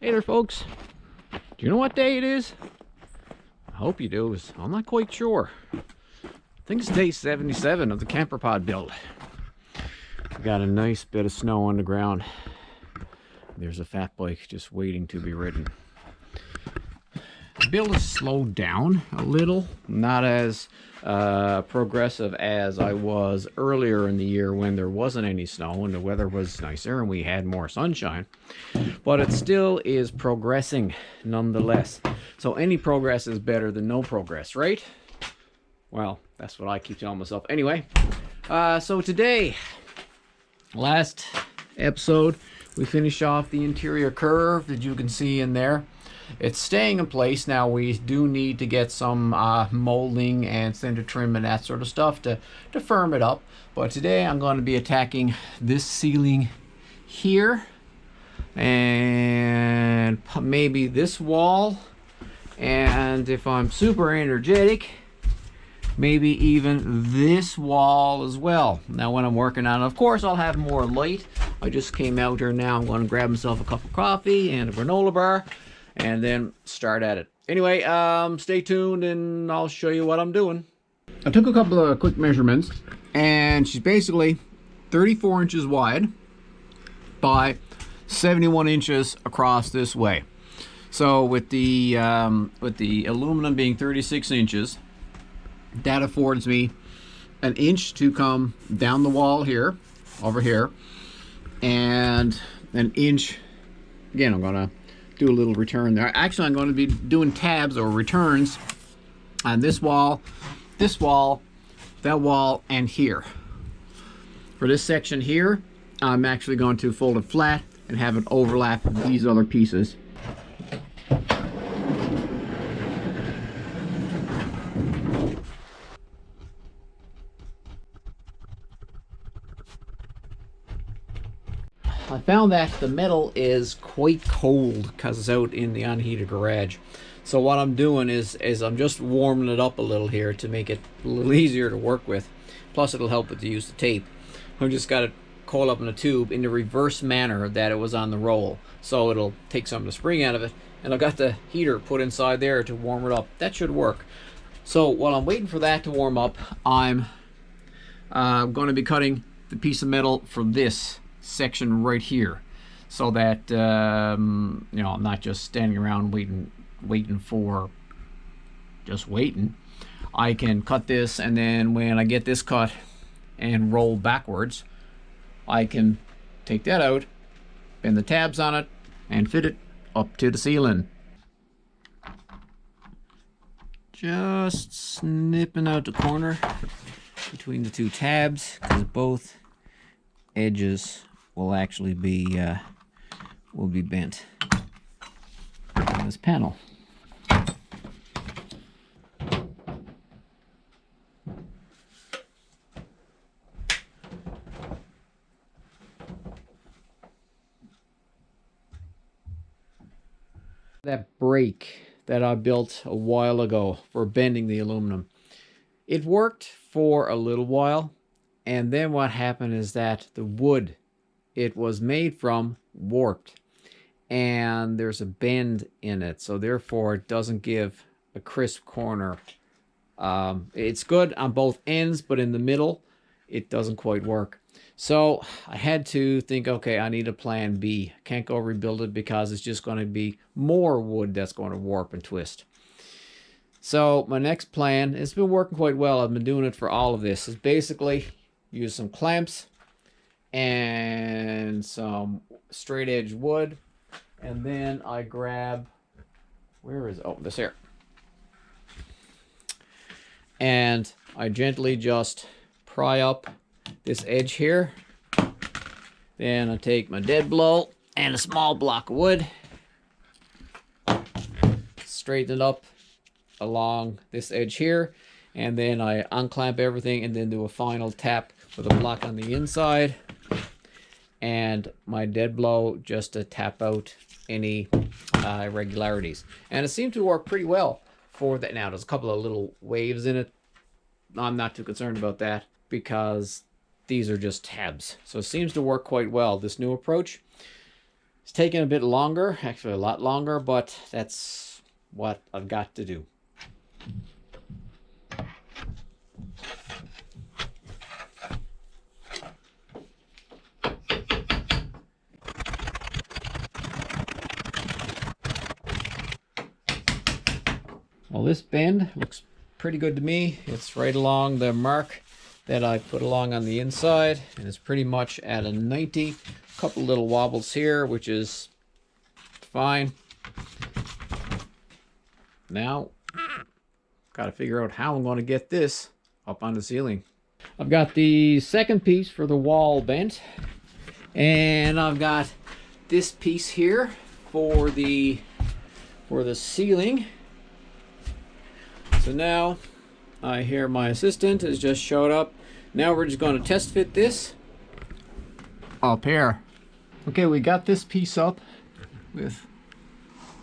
Hey there, folks. Do you know what day it is? I hope you do. I'm not quite sure. I think it's day 77 of the camper pod build. We got a nice bit of snow on the ground. There's a fat bike just waiting to be ridden. The build has slowed down a little, not as progressive as I was earlier in the year when there wasn't any snow and the weather was nicer and we had more sunshine, but it still is progressing nonetheless. So any progress is better than no progress, right? Well, that's what I keep telling myself. Anyway, so today, last episode, we finished off the interior curve that you can see in there. It's staying in place. Now we do need to get some molding and center trim and that sort of stuff to firm it up. But today I'm going to be attacking this ceiling here and maybe this wall. And if I'm super energetic, maybe even this wall as well. Now when I'm working on it, of course, I'll have more light. I just came out here now. I'm going to grab myself a cup of coffee and a granola bar and then start at it. Anyway, stay tuned and I'll show you what I'm doing. I took a couple of quick measurements and she's basically 34 inches wide by 71 inches across this way. So with the aluminum being 36 inches, that affords me an inch to come down the wall here, over here, and an inch. Again, I'm gonna do a little return there. Actually, I'm going to be doing tabs or returns on this wall, that wall, and here. For this section here, I'm actually going to fold it flat and have it overlap these other pieces. I found that the metal is quite cold because it's out in the unheated garage. So what I'm doing is I'm just warming it up a little here to make it a little easier to work with. Plus it'll help with the use of tape. I've just got it coiled up in a tube in the reverse manner that it was on the roll. So it'll take some of the spring out of it. And I've got the heater put inside there to warm it up. That should work. So while I'm waiting for that to warm up, I'm going to be cutting the piece of metal from this section right here, so that you know, I'm not just standing around waiting I can cut this, and then when I get this cut and roll backwards, I can take that out, bend the tabs on it, and fit it up to the ceiling. Just snipping out the corner between the two tabs because both edges will actually be bent on this panel. That brake that I built a while ago for bending the aluminum, it worked for a little while, and then what happened is that the wood it was made from warped, and there's a bend in it, so therefore it doesn't give a crisp corner. It's good on both ends, but in the middle it doesn't quite work. So I had to think, okay, I need a plan B. Can't go rebuild it because it's just going to be more wood that's going to warp and twist. So my next plan, it's been working quite well. I've been doing it for all of this. Is basically use some clamps and some straight edge wood, and then I grab, where is it? Oh, this here, and I gently just pry up this edge here. Then I take my dead blow and a small block of wood, straighten it up along this edge here, and then I unclamp everything and then do a final tap with a block on the inside and my dead blow just to tap out any irregularities. And it seemed to work pretty well for that. Now there's a couple of little waves in it. I'm not too concerned about that because these are just tabs. So it seems to work quite well. This new approach It's taking a bit longer, actually a lot longer, but that's what I've got to do. Well, this bend looks pretty good to me. It's right along the mark that I put along on the inside, and it's pretty much at a 90. A couple little wobbles here, which is fine. Now, got to figure out how I'm going to get this up on the ceiling. I've got the second piece for the wall bent, and I've got this piece here for the ceiling. So now I hear my assistant has just showed up. Now we're just going to test fit this up here. Okay, we got this piece up with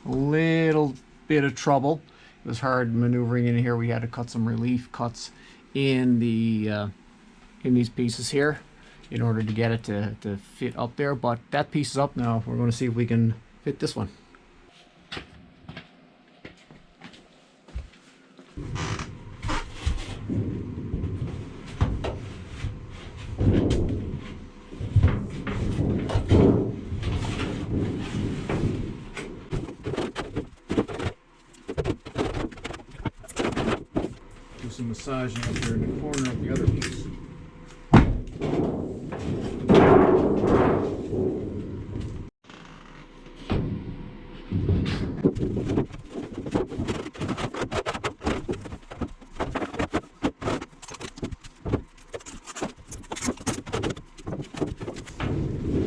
a little bit of trouble. It was hard maneuvering in here. We had to cut some relief cuts in the in these pieces here in order to get it to fit up there. But that piece is up now. We're going to see if we can fit this one. Do some massaging up here in the corner of the other piece.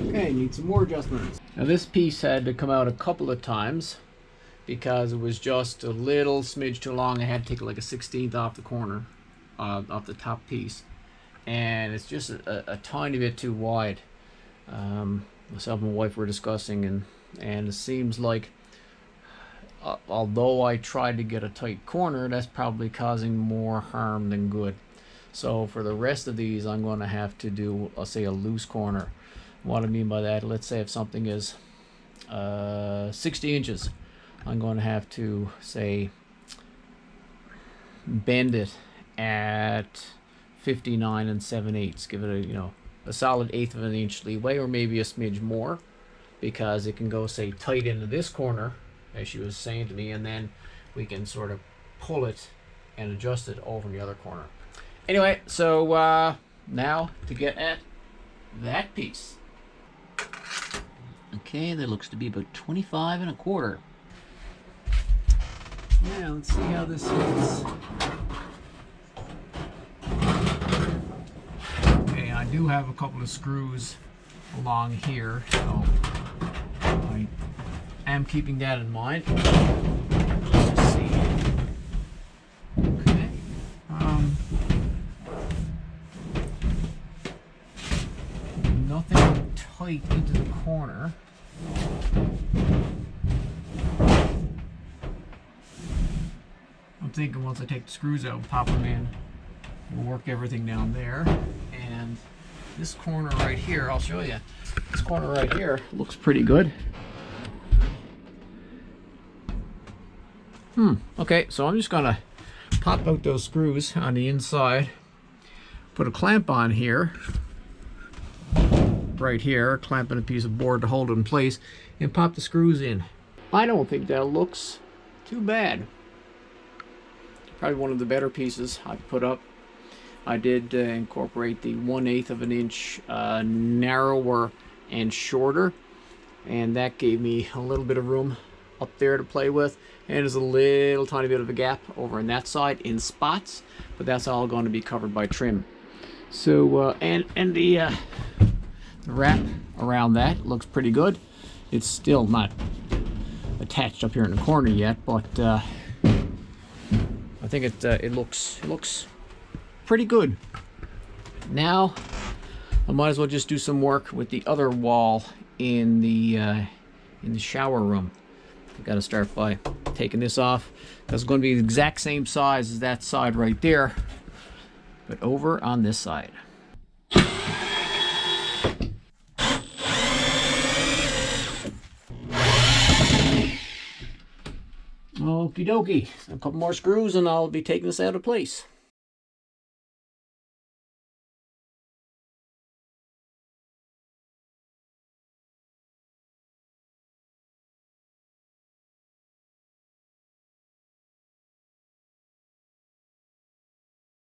Okay, need some more adjustments. Now this piece had to come out a couple of times because it was just a little smidge too long. I had to take like a 1/16 off the corner, off the top piece, and it's just a tiny bit too wide. Myself and my wife were discussing, and it seems like although I tried to get a tight corner, that's probably causing more harm than good. So for the rest of these, I'm going to have to do, I'll say, a loose corner. What I mean by that, let's say if something is 60 inches, I'm going to have to, say, bend it at 59 7/8. Give it a solid 1/8 of an inch leeway, or maybe a smidge more, because it can go, say, tight into this corner, as she was saying to me, and then we can sort of pull it and adjust it over in the other corner. Anyway, so now to get at that piece. Okay, that looks to be about 25 1/4. Yeah, let's see how this fits. Okay, I do have a couple of screws along here, so I am keeping that in mind. Let's just see. Okay. Nothing tight into the corner. I'm thinking once I take the screws out and pop them in, we'll work everything down there. And this corner right here, I'll show you. This corner right here looks pretty good. Okay, so I'm just gonna pop out those screws on the inside, put a clamp on here, right here, clamping a piece of board to hold it in place, and pop the screws in. I don't think that looks too bad. Probably one of the better pieces I've put up. I did incorporate the 1/8 of an inch narrower and shorter, and that gave me a little bit of room up there to play with, and there's a little tiny bit of a gap over on that side in spots, but that's all going to be covered by trim. So and the wrap around that looks pretty good. It's still not attached up here in the corner yet, but I think it looks pretty good. Now I might as well just do some work with the other wall in the shower room. I've got to start by taking this off, because it's going to be the exact same size as that side right there, but over on this side. Okie dokie. A couple more screws and I'll be taking this out of place.